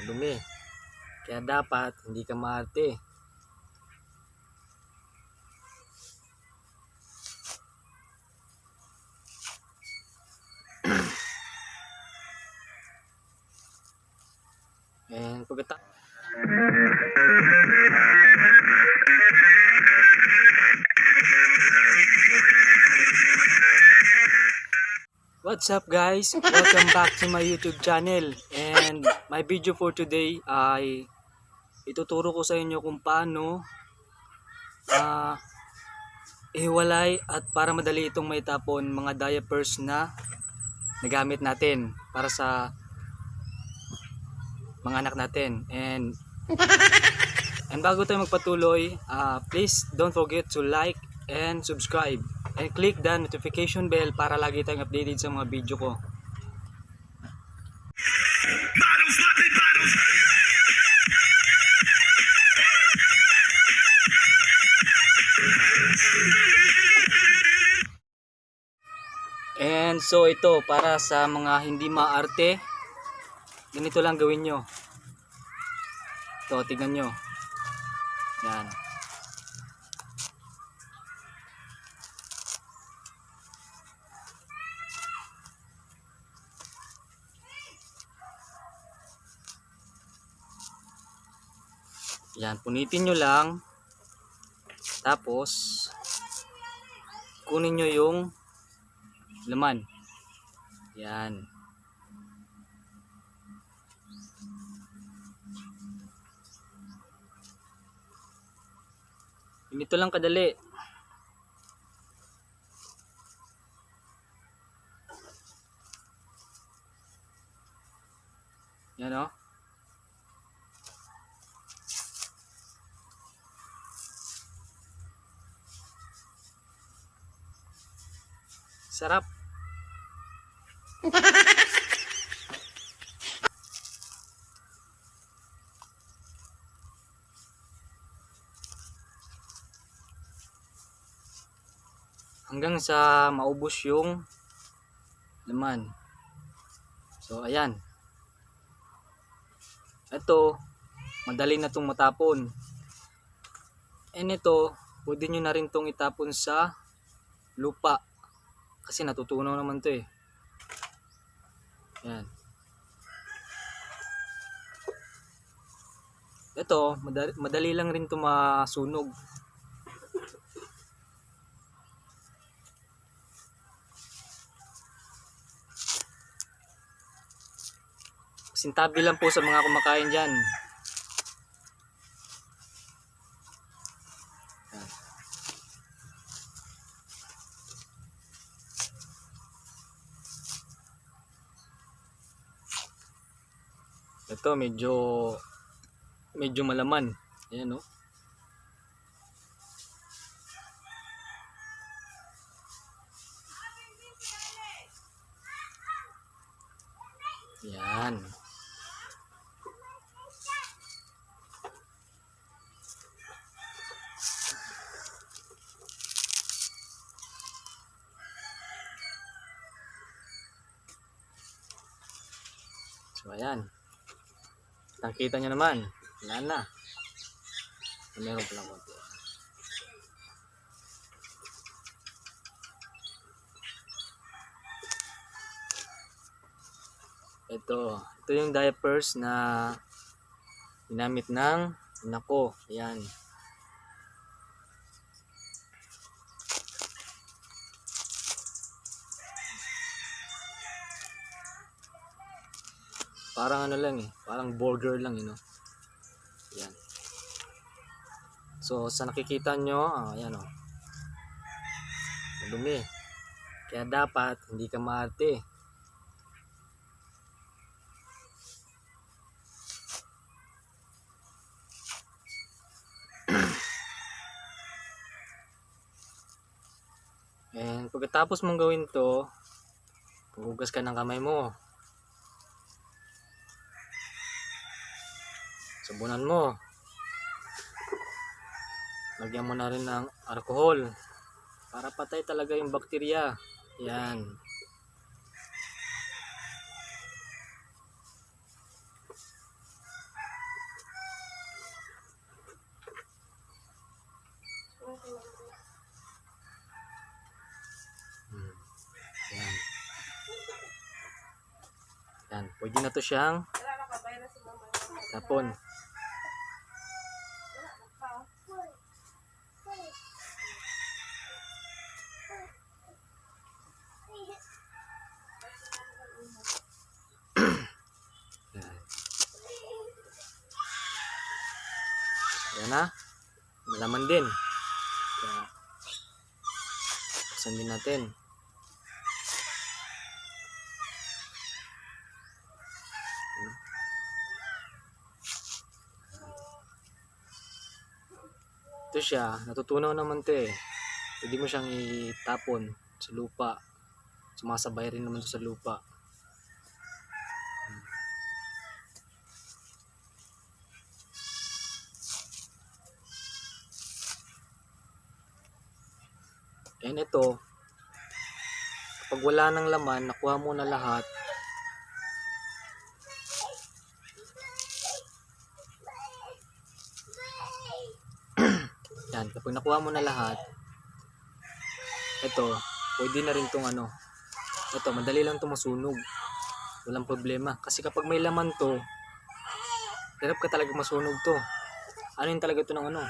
madumi. Kaya dapat hindi ka maarte. And pagkatapos what's up guys? Welcome back to my YouTube channel. And my video for today ay ituturo ko sa inyo kung paano ihiwalay at para madali itong maitapon mga diapers na nagamit natin para sa mga anak natin. And bago tayo magpatuloy, please don't forget to like and subscribe and click the notification bell para lagi tayong updated sa mga video ko. And so ito para sa mga hindi maarte, ganito lang gawin nyo. Ito, tignan nyo. Yan. Yan, punitin nyo lang. Tapos kunin nyo yung laman. Yan. Ganito lang kadali. Yan o. Sarap. Hanggang sa maubos yung laman. So ayan. Ito, madali na itong matapon. And ito, pwede nyo na rin itong itapon sa lupa. Kasi natutunaw naman ito eh. Ayan. Ito, madali lang rin ito masunog. Sintabi lang po sa mga kumakain dyan. Ito medyo malaman. Ayan o. Yan. So ayan. Nakita nyo naman. Wala na. Meron pa lang konti. Ito yung diapers na ginamit ng anak ko. Ayan. Parang ano lang eh, parang burger lang you know. Ayan. So sa nakikita nyo, ayan o. Madumi. Kaya dapat hindi ka maarte. And pagkatapos mong gawin to, hugas ka ng kamay mo. Sabunan mo. Lagyan mo na rin ng alcohol para patay talaga yung bakterya. Yan. Yan, pwede na to siyang tapon. Yan na. Malaman din. Kaya, buksan din natin. Ito siya. Natutunaw naman ito eh. Pwede mo siyang itapon sa lupa. Sumasabay rin naman ito sa lupa. And ito, kapag wala ng laman, nakuha mo na lahat. Yan, kapag nakuha mo na lahat, ito, pwede na rin tong ano. Ito, madali lang itong masunog. Walang problema. Kasi kapag may laman to, hirap ka talaga masunog to. Ano yun talaga ito ng ano?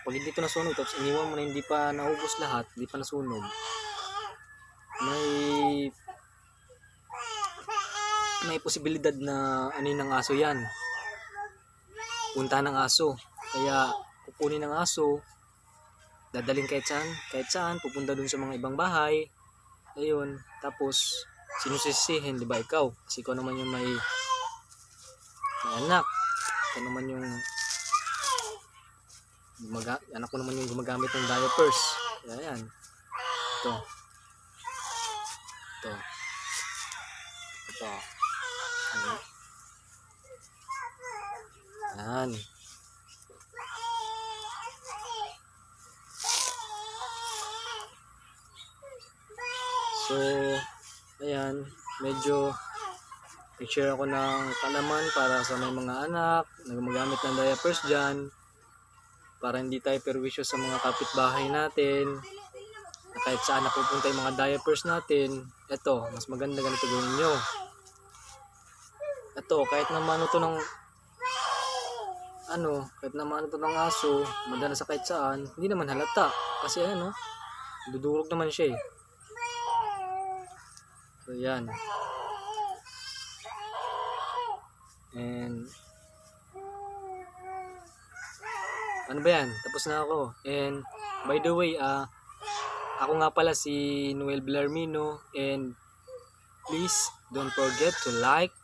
Pag hindi ito nasunog, tapos iniwan mo na hindi pa naubos lahat, hindi pa nasunog, may posibilidad na ano ng aso yan. Punta ng aso. Kaya kukunin ng aso, dadaling kahit saan, pupunta dun sa mga ibang bahay. Ayun, tapos sinusisihin, di ba ikaw? Kasi ikaw naman yung may anak. Ikaw naman yung anak ko naman yung gumagamit ng diapers. Kaya yan. Ito. Yan. So, ayan. Medyo i-share ako ng kalaman para sa may mga anak na gumagamit ng diapers dyan. Para hindi tayo perwisyo sa mga kapitbahay natin. Na kahit saan napupunta yung mga diapers natin. Ito, mas maganda ganito gawin nyo. Ito, kahit naman ito ng kahit naman ito ng aso, madala sa kahit saan, hindi naman halata. Kasi dudurog naman siya eh. So yan. And ano ba yan? Tapos na ako. And by the way, ako nga pala si Noel Villarmino, and please don't forget to like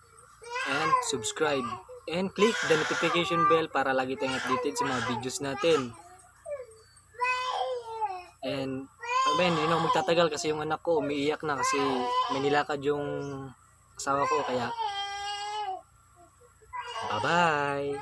and subscribe and click the notification bell para lagi tayong updated sa mga videos natin. And hindi na ako magtatagal kasi yung anak ko umiiyak na kasi may nilakad yung asawa ko, kaya bye-bye!